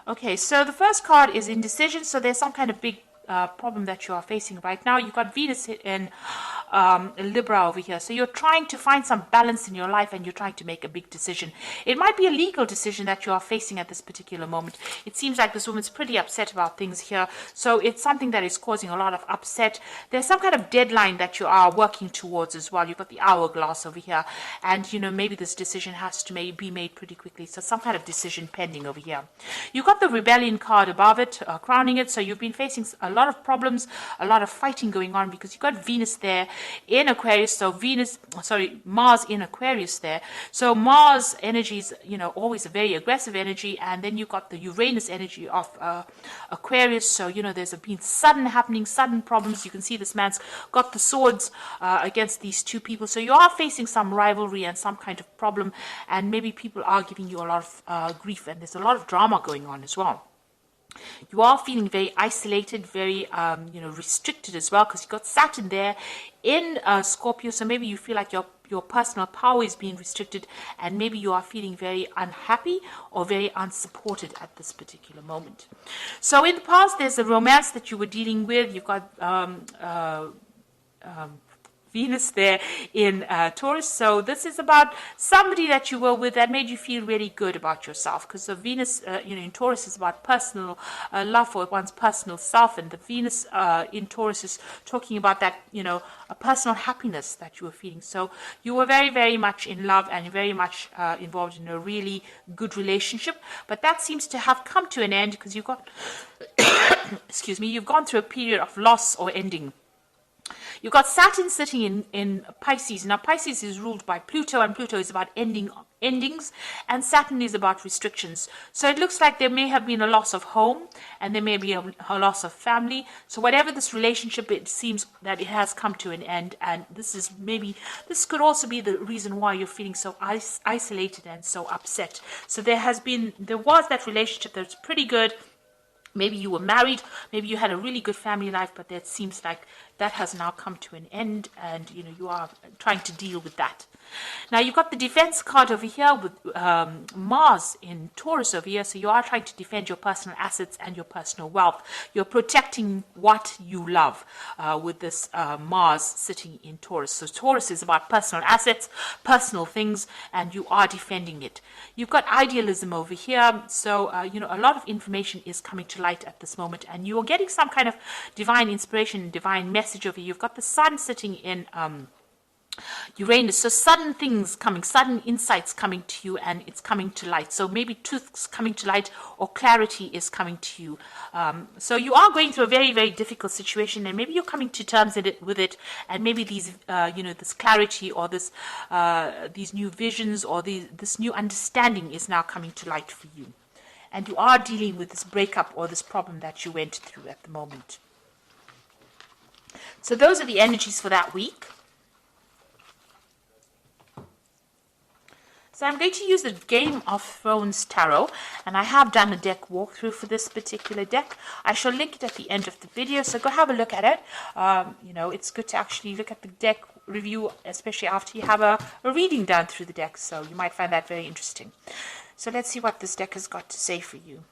Okay, so the first card is indecision. So there's some kind of big problem that you are facing right now. You've got Venus in Libra over here. So you're trying to find some balance in your life and you're trying to make a big decision. It might be a legal decision that you are facing at this particular moment. It seems like this woman's pretty upset about things here. So it's something that is causing a lot of upset. There's some kind of deadline that you are working towards as well. You've got the hourglass over here. And, maybe this decision has to be made pretty quickly. So some kind of decision pending over here. You've got the rebellion card above it, crowning it. So you've been facing a lot of problems, a lot of fighting going on because you've got Venus there in Aquarius. So Mars in Aquarius there. So Mars energy is, always a very aggressive energy. And then you've got the Uranus energy of Aquarius. So, there's been sudden problems. You can see this man's got the swords against these two people. So you are facing some rivalry and some kind of problem. And maybe people are giving you a lot of grief. And there's a lot of drama going on as well. You are feeling very isolated, very, restricted as well, because you've got Saturn there in Scorpio. So maybe you feel like your personal power is being restricted, and maybe you are feeling very unhappy or very unsupported at this particular moment. So in the past, there's a romance that you were dealing with. You've got Venus there in Taurus. So this is about somebody that you were with that made you feel really good about yourself, because the Venus in Taurus is about personal love for one's personal self, and the Venus in Taurus is talking about that, a personal happiness that you were feeling. So you were very, very much in love and very much involved in a really good relationship, but that seems to have come to an end because you've got excuse me, you've gone through a period of loss or ending. You've got Saturn sitting in Pisces. Now, Pisces is ruled by Pluto, and Pluto is about endings, and Saturn is about restrictions. So it looks like there may have been a loss of home, and there may be a loss of family. So whatever this relationship, it seems that it has come to an end, and this could also be the reason why you're feeling so isolated and so upset. So there was that relationship that's pretty good. Maybe you were married, maybe you had a really good family life, but it seems like that has now come to an end, and you are trying to deal with that. Now you've got the defense card over here with Mars in Taurus over here. So you are trying to defend your personal assets and your personal wealth. You're protecting what you love with this Mars sitting in Taurus. So Taurus is about personal assets, personal things, and you are defending it. You've got idealism over here. So, a lot of information is coming to light at this moment, and you are getting some kind of divine inspiration, divine message over here. You've got the sun sitting in Uranus. So sudden things coming, sudden insights coming to you, and it's coming to light. So maybe truth's coming to light or clarity is coming to you. So you are going through a very, very difficult situation, and maybe you're coming to terms with it, and maybe these, this clarity or these new visions or this new understanding is now coming to light for you. And you are dealing with this breakup or this problem that you went through at the moment. So those are the energies for that week. So I'm going to use the Game of Thrones Tarot, and I have done a deck walkthrough for this particular deck. I shall link it at the end of the video, so go have a look at it. It's good to actually look at the deck review, especially after you have a reading done through the deck, so you might find that very interesting. So let's see what this deck has got to say for you.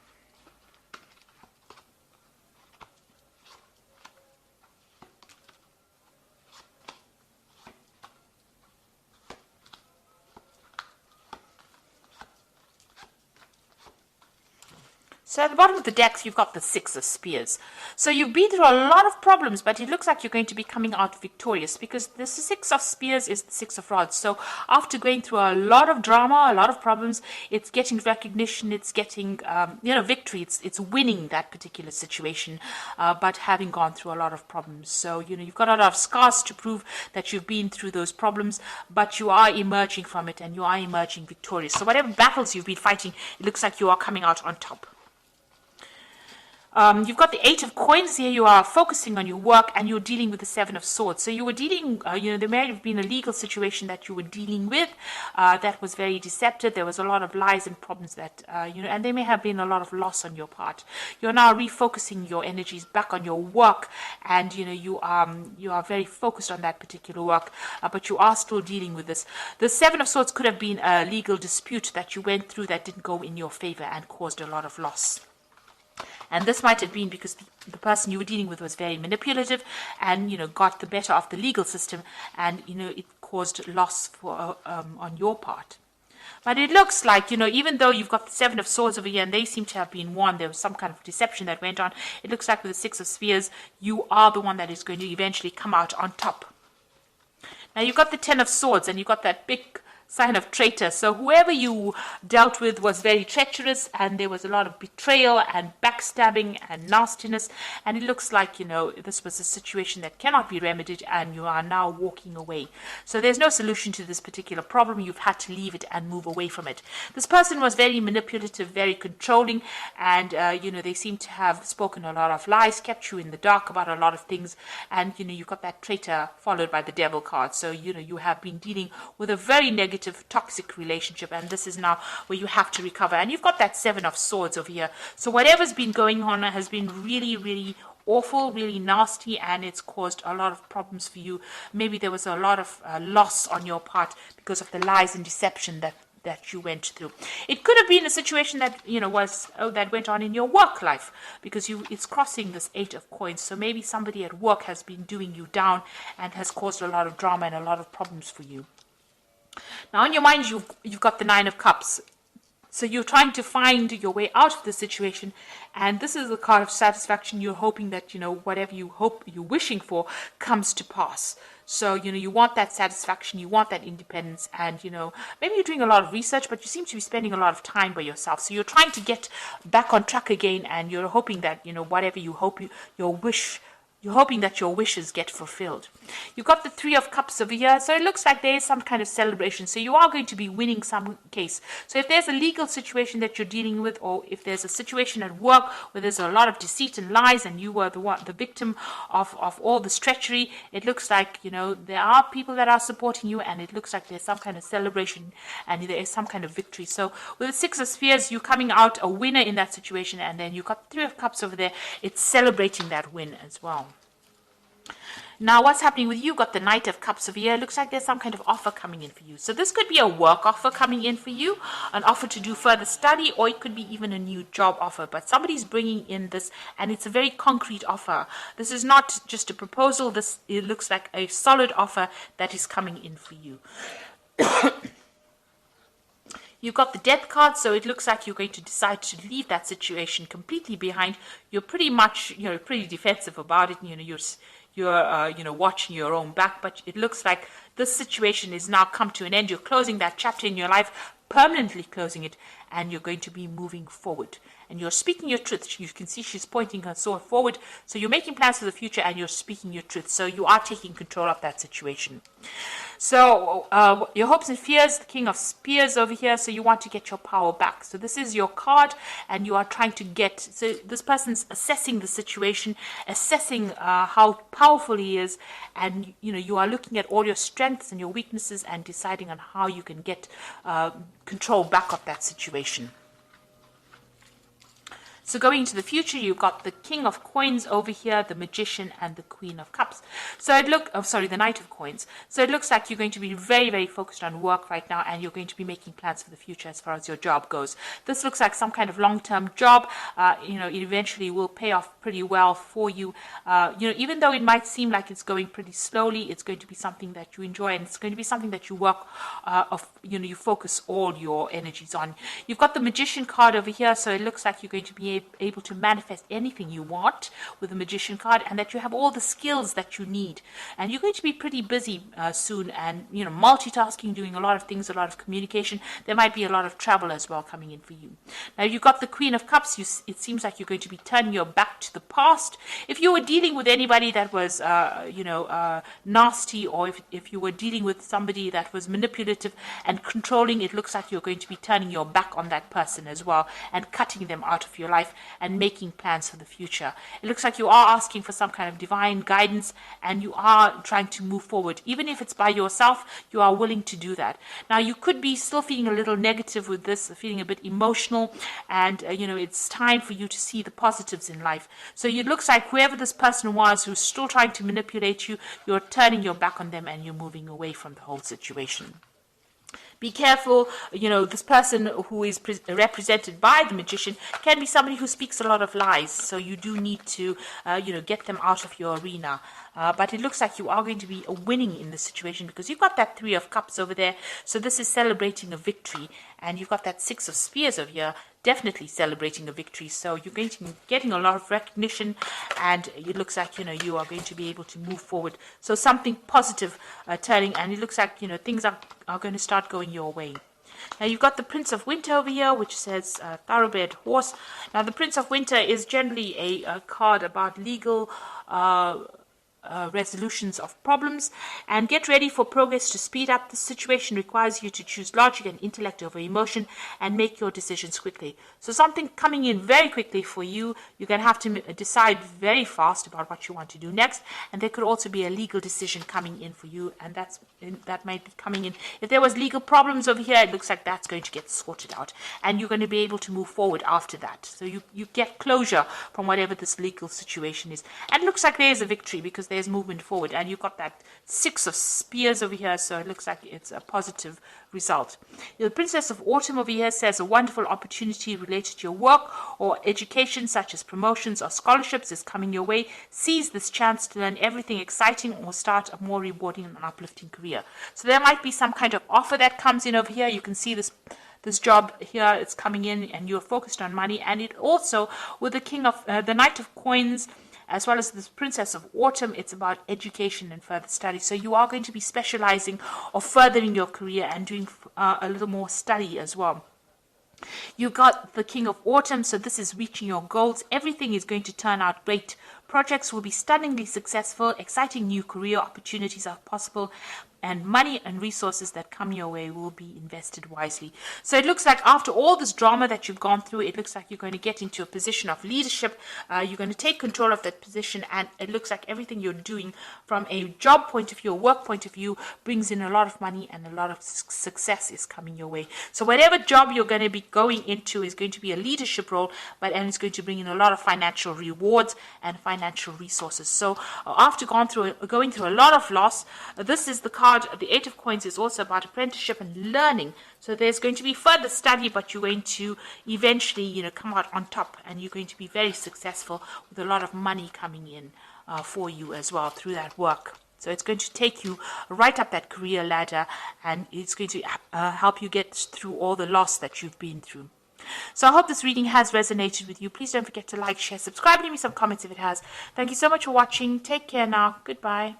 So at the bottom of the deck, you've got the Six of Spears. So you've been through a lot of problems, but it looks like you're going to be coming out victorious, because the Six of Spears is the Six of Rods. So after going through a lot of drama, a lot of problems, it's getting recognition, it's getting, victory. It's winning that particular situation, but having gone through a lot of problems. So, you've got a lot of scars to prove that you've been through those problems, but you are emerging from it, and you are emerging victorious. So whatever battles you've been fighting, it looks like you are coming out on top. You've got the Eight of Coins here. You are focusing on your work, and you're dealing with the Seven of Swords. So you were dealing, there may have been a legal situation that you were dealing with that was very deceptive. There was a lot of lies and problems that, and there may have been a lot of loss on your part. You're now refocusing your energies back on your work, and, you are very focused on that particular work, but you are still dealing with this. The Seven of Swords could have been a legal dispute that you went through that didn't go in your favor and caused a lot of loss. And this might have been because the person you were dealing with was very manipulative and, got the better of the legal system, and, it caused loss for on your part. But it looks like, even though you've got the Seven of Swords over here and they seem to have been won, there was some kind of deception that went on. It looks like with the Six of Spears, you are the one that is going to eventually come out on top. Now you've got the Ten of Swords and you've got that big sign of traitor. So whoever you dealt with was very treacherous, and there was a lot of betrayal and backstabbing and nastiness. And it looks like, this was a situation that cannot be remedied, and you are now walking away. So there's no solution to this particular problem. You've had to leave it and move away from it. This person was very manipulative, very controlling, and, they seem to have spoken a lot of lies, kept you in the dark about a lot of things. And, you've got that traitor followed by the devil card. So, you have been dealing with a very negative, toxic relationship, and this is now where you have to recover. And you've got that Seven of Swords over here. So whatever's been going on has been really, really awful, really nasty, and it's caused a lot of problems for you. Maybe there was a lot of loss on your part because of the lies and deception that you went through. It could have been a situation that that went on in your work life, because it's crossing this Eight of Coins. So maybe somebody at work has been doing you down and has caused a lot of drama and a lot of problems for you. Now, on your mind, you've got the Nine of Cups. So you're trying to find your way out of the situation, and this is the card of satisfaction. You're hoping that, whatever you're wishing for comes to pass. So, you want that satisfaction, you want that independence, and, maybe you're doing a lot of research, but you seem to be spending a lot of time by yourself. So you're trying to get back on track again, and you're hoping that, whatever you hope you're hoping that your wishes get fulfilled. You've got the Three of Cups over here, so it looks like there is some kind of celebration. So you are going to be winning some case. So if there's a legal situation that you're dealing with, or if there's a situation at work where there's a lot of deceit and lies, and you were the victim of all this treachery, it looks like, there are people that are supporting you, and it looks like there's some kind of celebration and there is some kind of victory. So with the Six of Spears, you're coming out a winner in that situation, and then you've got the Three of Cups over there. It's celebrating that win as well. Now, what's happening with you? Got the Knight of Cups over here. Looks like there's some kind of offer coming in for you. So this could be a work offer coming in for you, an offer to do further study, or it could be even a new job offer. But somebody's bringing in this, and it's a very concrete offer. This is not just a proposal. It looks like a solid offer that is coming in for you. You've got the Death card, so it looks like you're going to decide to leave that situation completely behind. You're pretty much, pretty defensive about it. You're watching your own back, but it looks like this situation is now come to an end. You're closing that chapter in your life, permanently closing it, and you're going to be moving forward. And you're speaking your truth. You can see she's pointing her sword forward. So you're making plans for the future, and you're speaking your truth. So you are taking control of that situation. So your hopes and fears, the King of Spears over here. So you want to get your power back. So this is your card, and you are trying to get. So this person's assessing the situation, assessing how powerful he is, and you are looking at all your strengths and your weaknesses, and deciding on how you can get control back of that situation. So going into the future, you've got the King of Coins over here, the Magician, and the Queen of Cups. So the Knight of Coins. So it looks like you're going to be very, very focused on work right now, and you're going to be making plans for the future as far as your job goes. This looks like some kind of long-term job. It eventually will pay off pretty well for you. Even though it might seem like it's going pretty slowly, it's going to be something that you enjoy, and it's going to be something that you work you focus all your energies on. You've got the Magician card over here, so it looks like you're going to be able to manifest anything you want with the Magician card, and that you have all the skills that you need, and you're going to be pretty busy soon, and multitasking, doing a lot of things, a lot of communication. There might be a lot of travel as well coming in for you. Now you've got the Queen of Cups. It seems like you're going to be turning your back to the past. If you were dealing with anybody that was nasty, or if you were dealing with somebody that was manipulative and controlling, it looks like you're going to be turning your back on that person as well, and cutting them out of your life, and making plans for the future. It looks like you are asking for some kind of divine guidance, and you are trying to move forward. Even if it's by yourself, you are willing to do that. Now, you could be still feeling a little negative with this, feeling a bit emotional, and it's time for you to see the positives in life. So it looks like whoever this person was who's still trying to manipulate you, you're turning your back on them, and you're moving away from the whole situation. Be careful, this person who is represented by the magician can be somebody who speaks a lot of lies. So you do need to, get them out of your arena. But it looks like you are going to be winning in this situation because you've got that 3 of Cups over there. So this is celebrating a victory. And you've got that 6 of Spears over here, definitely celebrating a victory. So you're going to be getting a lot of recognition, and it looks like, you are going to be able to move forward. So something positive turning, and it looks like, things are going to start going your way. Now you've got the Prince of Winter over here, which says thoroughbred horse. Now the Prince of Winter is generally a card about legal resolutions of problems, and get ready for progress to speed up. The situation requires you to choose logic and intellect over emotion and make your decisions quickly. So something coming in very quickly for you. You're going to have to decide very fast about what you want to do next, and there could also be a legal decision coming in for you, and that might be coming in. If there was legal problems over here, it looks like that's going to get sorted out, and you're going to be able to move forward after that. So you get closure from whatever this legal situation is, and it looks like there's a victory because there's movement forward, and you've got that 6 of Spears over here, so it looks like it's a positive result. The Princess of Autumn over here says a wonderful opportunity related to your work or education, such as promotions or scholarships, is coming your way. Seize this chance to learn everything exciting or start a more rewarding and uplifting career. So there might be some kind of offer that comes in over here. You can see this job here, it's coming in, and you're focused on money. And it also, with the Knight of Coins, as well as the Princess of Autumn, it's about education and further study. So you are going to be specializing or furthering your career and doing a little more study as well. You got the King of Autumn, so this is reaching your goals. Everything is going to turn out great. Projects will be stunningly successful. Exciting new career opportunities are possible, and money and resources that come your way will be invested wisely. So it looks like after all this drama that you've gone through, it looks like you're going to get into a position of leadership. You're going to take control of that position, and it looks like everything you're doing from a job point of view, a work point of view, brings in a lot of money, and a lot of success is coming your way. So whatever job you're going to be going into is going to be a leadership role, and it's going to bring in a lot of financial rewards and financial resources. So after going through a lot of loss, this is the card. The 8 of Coins is also about apprenticeship and learning. So there's going to be further study, but you're going to eventually, come out on top, and you're going to be very successful with a lot of money coming in for you as well through that work. So it's going to take you right up that career ladder, and it's going to help you get through all the loss that you've been through. So I hope this reading has resonated with you. Please don't forget to like, share, subscribe, leave me some comments if it has. Thank you so much for watching. Take care now. Goodbye.